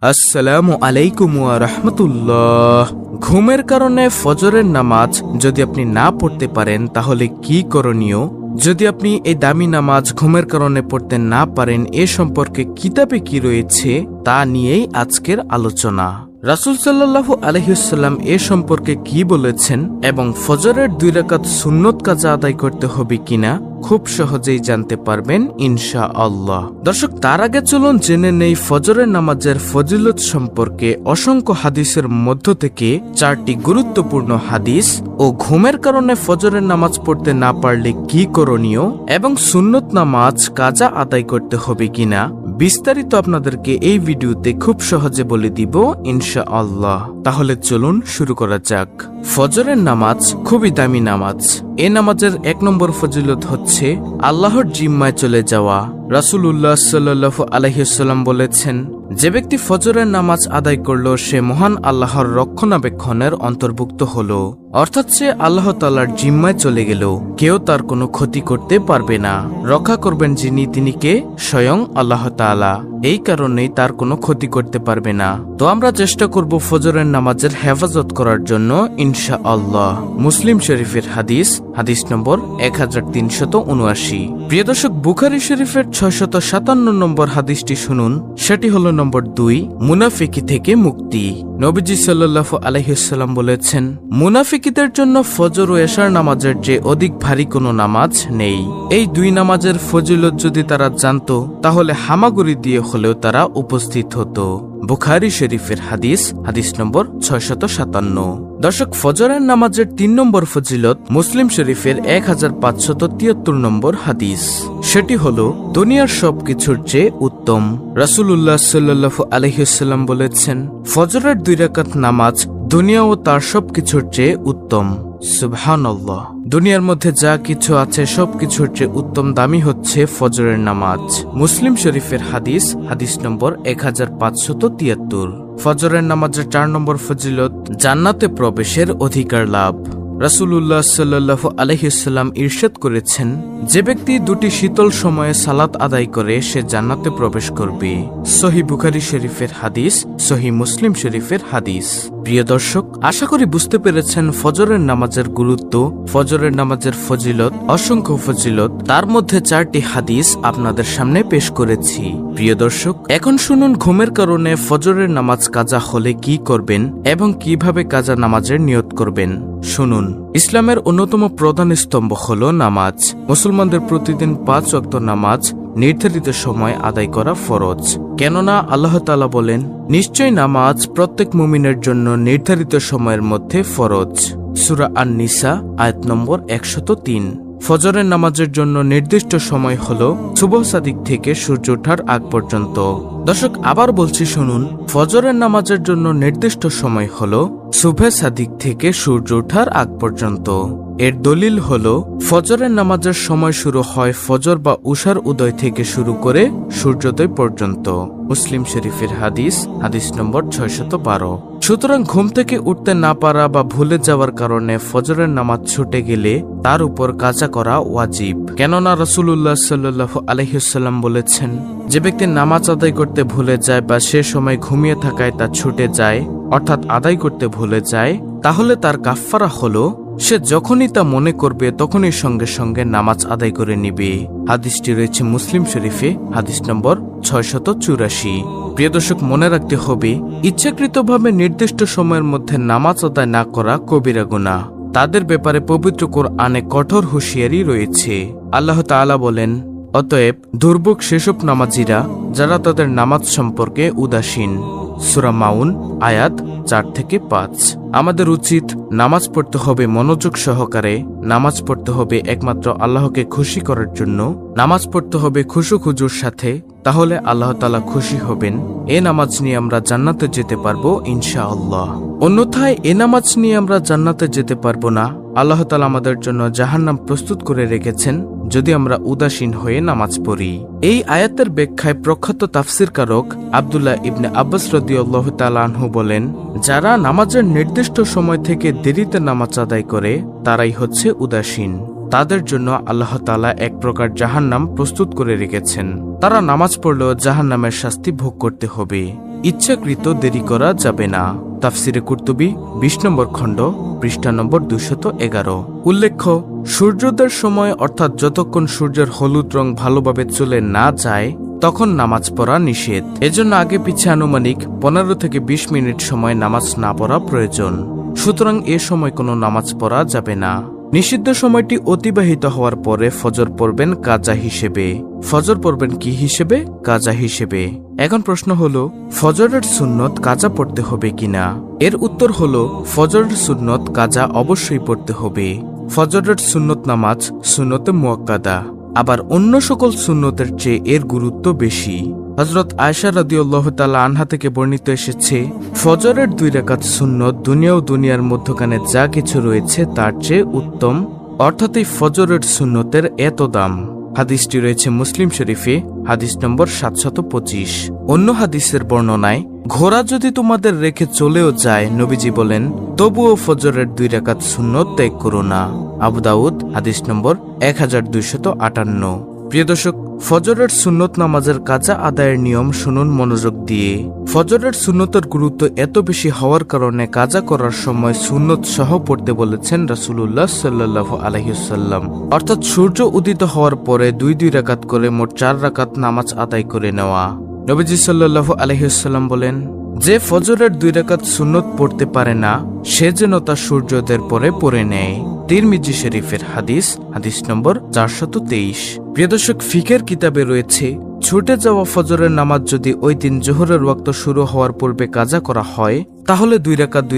আসসালামু আলাইকুম ওয়া রাহমাতুল্লাহ। ঘুমের কারণে ফজরের নামাজ যদি আপনি না পড়তে পারেন তাহলে কি করণীয়? যদি আপনি এই দামি নামাজ ঘুমের কারণে পড়তে না পারেন, এ সম্পর্কে কিতাবে কি রয়েছে তা নিয়েই আজকের আলোচনা। রাসূল সাল্লাল্লাহু আলাইহি ওয়াসাল্লাম এ সম্পর্কে কি বলেছেন এবং ফজরের 2 রাকাত সুন্নত কাজা আদায় করতে হবে কিনা খুব সহজেই জানতে পারবেন ইনশাআল্লাহ। দর্শক, তার আগে চলুন জেনে নেই ফজরের নামাজের ফজিলত সম্পর্কে অসংখ্য হাদিসের মধ্য থেকে 4টি গুরুত্বপূর্ণ হাদিস ও ঘুমের কারণে ফজরের নামাজ পড়তে না পারলে কি করণীয় এবং সুন্নত নামাজ কাজা আদায় করতে হবে কিনা বিস্তারিত আপনাদেরকে এই ভিডিওতে খুব সহজে বলে দিব ইনশাআল্লাহ। তাহলে চলুন শুরু করা যাক। ফজরের নামাজ খুবই দামি নামাজ। এ নামাজের 1 নম্বর ফজিলত হচ্ছে আল্লাহর জিম্মায় চলে যাওয়া। রাসূলুল্লাহ সাল্লাল্লাহু আলাইহি ওয়াসাল্লাম বলেছেন, যে ব্যক্তি ফজরের নামাজ আদায় করলো সে মহান আল্লাহর রক্ষণাবেক্ষণের অন্তর্ভুক্ত হলো, অর্থাৎ সে আল্লাহ তাআলার জিম্মায় চলে গেল। কেউ তার কোনো ক্ষতি করতে পারবে না। রক্ষা করবেন যিনি, তিনি কে? স্বয়ং আল্লাহ তাআলা। এই কারণেই তার কোনো ক্ষতি করতে পারবে না। তো আমরা চেষ্টা করব ফজরের নামাজের হেফাজত করার জন্য ইনশাআল্লাহ। মুসলিম শরীফের হাদিস নম্বর 1379। প্রিয় দর্শক, বুখারী শরীফের 657 নম্বর হাদিসটি শুনুন। সেটি হলো নম্বর 2, মুনাফিকি থেকে মুক্তি। নবীজি সাল্লাল্লাহু আলাইহি ওয়াসাল্লাম বলেছেন, মুনাফিকীদের জন্য ফজর ও এশার নামাজের চেয়ে অধিক ভারী কোনো নামাজ নেই। এই 2 নামাজের ফজিলত যদি তারা জানতো তাহলে হামাগুড়ি দিয়ে হলেও তারা উপস্থিত হতো। বুখারী শরীফের হাদিস নম্বর 657। দর্শক, ফজরের নামাজের 3 নম্বর ফজিলত মুসলিম শরীফের 1573 নম্বর হাদিস। সেটি হলো দুনিয়ার সবকিছুর চেয়ে উত্তম। রাসূলুল্লাহ সাল্লাল্লাহু আলাইহি ওয়াসাল্লাম বলেছেন, ফজরের 2 রাকাত নামাজ দুনিয়া ও তার সবকিছুর চেয়ে উত্তম। সুবহানাল্লাহ। দুনিয়ার মধ্যে যা কিছু আছে সবকিছুর চেয়ে উত্তম দামি হচ্ছে ফজরের নামাজ। মুসলিম শরীফের হাদিস নম্বর 1573। ফজরের নামাজের 4 নম্বর ফজিলত জান্নাতে প্রবেশের অধিকার লাভ। রাসূলুল্লাহ সাল্লাল্লাহু আলাইহি ওয়াসাল্লাম ইরশাদ করেছেন, যে ব্যক্তি 2টি শীতল সময়ে সালাত আদায় করে সে জান্নাতে প্রবেশ করবে। সহিহ বুখারী শরীফের হাদিস, সহিহ মুসলিম শরীফের হাদিস। প্রিয় দর্শক, আশা করি বুঝতে পেরেছেন ফজরের নামাজের গুরুত্ব, ফজরের নামাজের ফজিলত, অসংখ্য ফজিলত। তার মধ্যে 4টি হাদিস আপনাদের সামনে পেশ করেছি। প্রিয় দর্শক, এখন শুনুন ঘুমের কারণে ফজরের নামাজ কাজা হলে কি করবেন এবং কিভাবে কাজা নামাজের নিয়ত করবেন। শুনুন, ইসলামের অন্যতম প্রধান স্তম্ভ হলো নামাজ। মুসলমানদের প্রতিদিন 5 ওয়াক্ত নামাজ নির্ধারিত সময় আদায় করা ফরজ। কেননা আল্লাহ তাআলা বলেন, নিশ্চয় নামাজ প্রত্যেক মুমিনের জন্য নির্ধারিত সময়ের মধ্যে ফরজ। সূরা আন-নিসা আয়াত নম্বর 103। ফজরের নামাজের জন্য নির্দিষ্ট সময় হলো সুবহ সাদিক থেকে সূর্য ওঠার আগ পর্যন্ত। দর্শক, আবার বলছি শুনুন, ফজরের নামাজের জন্য নির্দিষ্ট সময় হলো সুবহ সাদিক থেকে সূর্য ওঠার আগ পর্যন্ত। এর দলিল হলো ফজরের নামাজের সময় শুরু হয় ফজর বা উষার উদয় থেকে শুরু করে সূর্যোদয় পর্যন্ত। মুসলিম শরীফের হাদিস নম্বর 612। সুতরাং ঘুম থেকে উঠতে না পারা বা ভুলে যাওয়ার কারণে ফজরের নামাজ ছুটে গেলে তার উপর কাজা করা ওয়াজিব। কেননা রাসূলুল্লাহ সাল্লাল্লাহু আলাইহি ওয়াসাল্লাম বলেছেন, যে ব্যক্তি নামাজ আদায় করতে ভুলে যায় বা সে সময় ঘুমিয়ে থাকায় তা ছুটে যায়, অর্থাৎ আদায় করতে ভুলে যায়, তাহলে তার কাফফারা হলো সে যখনই তা মনে করবে তখনই সঙ্গে সঙ্গে নামাজ আদায় করে নিবে। হাদিসটি রয়েছে মুসলিম শরীফে, হাদিস নম্বর 684। প্রিয় দর্শক, মনে রাখতে হবে ইচ্ছাকৃতভাবে নির্দিষ্ট সময়ের মধ্যে নামাজ আদায় না করা কবিরা গুনাহ। তাদের ব্যাপারে পবিত্র কোরআনে কঠোর হুঁশিয়ারি রয়েছে। আল্লাহ তাআলা বলেন, অতএব দুর্ভোগ সেসব নামাজিরা যারা তাদের নামাজ সম্পর্কে উদাসীন। সূরা মাউন আয়াত 4 থেকে 5। আমাদের উচিত নামাজ পড়তে হবে মনোযোগ সহকারে। নামাজ পড়তে হবে একমাত্র আল্লাহকে খুশি করার জন্য। নামাজ পড়তে হবে খুশু খুজুর সাথে, তাহলে আল্লাহ তাআলা খুশি হবেন। এ নামাজ নিয়ে আমরা জান্নাতে যেতে পারবো ইনশাআল্লাহ। অন্যথায় এ নামাজ নিয়ে আমরা জান্নাতে যেতে পারবো না। আল্লাহ তাআলা আমাদের জন্য জাহান্নাম প্রস্তুত করে রেখেছেন যদি আমরা উদাসীন হয়ে নামাজ পড়ি। এই আয়াতের ব্যাখ্যায় প্রখ্যাত তাফসীরকারক আব্দুল্লাহ ইবনে আব্বাস রাদিয়াল্লাহু তাআলা আনহু বলেন, যারা নামাজের নির্দিষ্ট সময় থেকে দেরিতে নামাজ আদায় করে তারাই হচ্ছে উদাসীন। তাদের জন্য আল্লাহ তাআলা এক প্রকার জাহান্নাম প্রস্তুত করে রেখেছেন। তারা নামাজ পড়লেও জাহান্নামের শাস্তি ভোগ করতে হবে। ইচ্ছাকৃত দেরি করা যাবে না। তাফসিরে কুরতুবী 20 নম্বর খণ্ড, পৃষ্ঠা নম্বর 211। উল্লেখ্য, সূর্যোদয়ের সময় অর্থাৎ যতক্ষণ সূর্যের হলুদ রং ভালোভাবে চলে না যায় তখন নামাজ পড়া নিষেধ। এজন্য আগে পিছে আনুমানিক 15 থেকে 20 মিনিট সময় নামাজ না পড়া প্রয়োজন। সুতরাং এ সময় কোনো নামাজ পড়া যাবে না। নিষিদ্ধ সময়টি অতিবাহিত হওয়ার পরে ফজর পড়বেন কাজা হিসেবে। ফজর পড়বেন কি হিসেবে? কাজা হিসেবে। এখন প্রশ্ন হলো, ফজরের সুন্নত কাজা পড়তে হবে কিনা? এর উত্তর হলো, ফজরের সুন্নত কাজা অবশ্যই পড়তে হবে। ফজরের সুন্নত নামাজ সুন্নতে মুআক্কাদা, আবার অন্য সকল সুন্নতের চেয়ে এর গুরুত্ব বেশি। হযরত আয়েশা রাদিয়াল্লাহু তাআলা আনহা থেকে বর্ণিত এসেছে, ফজরের 2 রাকাত সুন্নত দুনিয়া ও দুনিয়ার মধ্যখানে যা কিছু রয়েছে তার চেয়ে উত্তম, অর্থাৎ এই ফজরের সুন্নতের এত দাম। হাদিসটি রয়েছে মুসলিম শরীফে, হাদিস নম্বর 725। অন্য হাদিসের বর্ণনায়, ঘোড়া যদি তোমাদের রেখে চলেও যায়, নবীজি বলেন, তবুও ফজরের 2 রাকাত সুন্নত ত্যাগ করো না। আবু দাউদ, হাদিস নম্বর 1258। প্রিয় দর্শক, ফজরের সুন্নত নামাজের কাজা আদায়ের নিয়ম শুনুন মনোযোগ দিয়ে। ফজরের সুন্নতের গুরুত্ব এত বেশি হওয়ার কারণে কাজা করার সময় সুন্নত সহ পড়তে বলেছেন রাসূলুল্লাহ সাল্লাল্লাহু আলাইহি ওয়াসাল্লাম। অর্থাৎ সূর্য উদিত হওয়ার পরে 2 রাকাত করে মোট 4 রাকাত নামাজ আদায় করে নেওয়া। নবীজি সাল্লাল্লাহু আলাইহি ওয়াসাল্লাম বলেন, যে ফজরের 2 রাকাত সুন্নত পড়তে পারে না সে যেন তা সূর্যোদয়ের পরে পড়ে নেয়। তিরমিজি শরীফের হাদিস, হাদিস নম্বর 423। প্রিয় দর্শক, ফিকের কিতাবে রয়েছে, ছুটে যাওয়া ফজরের নামাজ যদি ওই দিন জোহরের ওয়াক্ত শুরু হওয়ার পূর্বে কাজা করা হয় তাহলে 2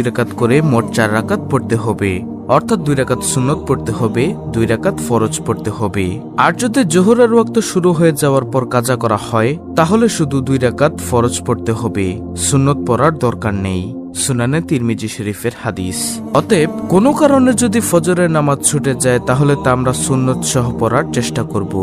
রাকাত করে মোট 4 রাকাত পড়তে হবে। অর্থাৎ 2 রাকাত সুন্নত পড়তে হবে, 2 রাকাত ফরজ পড়তে হবে। আর যদি জোহরের ওয়াক্ত শুরু হয়ে যাওয়ার পর কাজা করা হয় তাহলে শুধু 2 রাকাত ফরজ পড়তে হবে, সুন্নত পড়ার দরকার নেই। সুনানে তিরমিজি শরীফের হাদিস। অতএব কোনো কারণে যদি ফজরের নামাজ ছুটে যায় তাহলে তা আমরা সুন্নত সহ পড়ার চেষ্টা করব।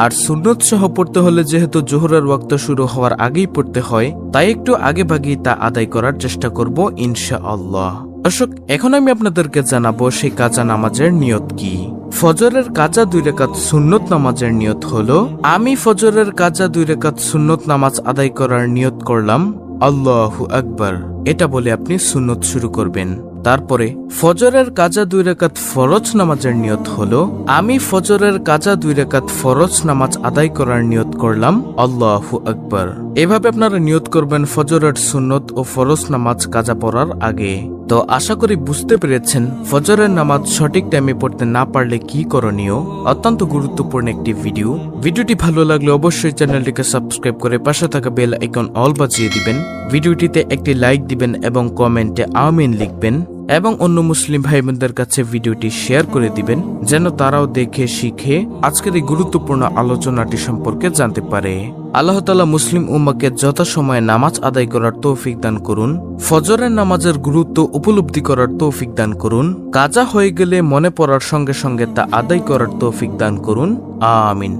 আর সুন্নত সহ পড়তে হলে যেহেতু জোহরের ওয়াক্ত শুরু হওয়ার আগেই পড়তে হয়, তাই একটু আগে ভাগেই তা আদায় করার চেষ্টা করব ইনশাআল্লাহ। দর্শক, এখন আমি আপনাদেরকে জানাবো সেই কাজা নামাজের নিয়ত কি। ফজরের কাজা 2 রাকাত সুন্নত নামাজের নিয়ত হলো, আমি ফজরের কাজা 2 রাকাত সুন্নত নামাজ আদায় করার নিয়ত করলাম, আল্লাহু আকবার, এটা বলে আপনি সুন্নত শুরু করবেন। তারপরে ফজরের কাজা 2 রাকাত ফরজ নামাজের নিয়ত হলো, আমি ফজরের কাজা 2 রাকাত ফরজ নামাজ আদায় করার নিয়ত করলাম, আল্লাহু আকবার। এভাবে আপনারা নিয়ত করবেন ফজরের সুন্নত ও ফরজ নামাজ কাজা পড়ার আগে। তো আশা করি বুঝতে পেরেছেন ফজরের নামাজ সঠিক টাইমে পড়তে না পারলে কি করণীয়। অত্যন্ত গুরুত্বপূর্ণ একটি ভিডিওটি ভালো লাগলে অবশ্যই চ্যানেলটিকে সাবস্ক্রাইব করে পাশে থাকা বেল আইকন অল বাজিয়ে দিবেন। ভিডিওটিতে একটি লাইক দিবেন এবং কমেন্টে আমিন লিখবেন এবং অন্য মুসলিম ভাই বোনদের কাছে ভিডিওটি শেয়ার করে দিবেন যেন তারাও দেখে শিখে আজকের এই গুরুত্বপূর্ণ আলোচনাটি সম্পর্কে জানতে পারে। আল্লাহ তাআলা মুসলিম উম্মাহকে যথাসময়ে নামাজ আদায় করার তৌফিক দান করুন, ফজরের নামাজের গুরুত্ব উপলব্ধি করার তৌফিক দান করুন, কাজা হয়ে গেলে মনে পড়ার সঙ্গে সঙ্গে তা আদায় করার তৌফিক দান করুন, আমিন।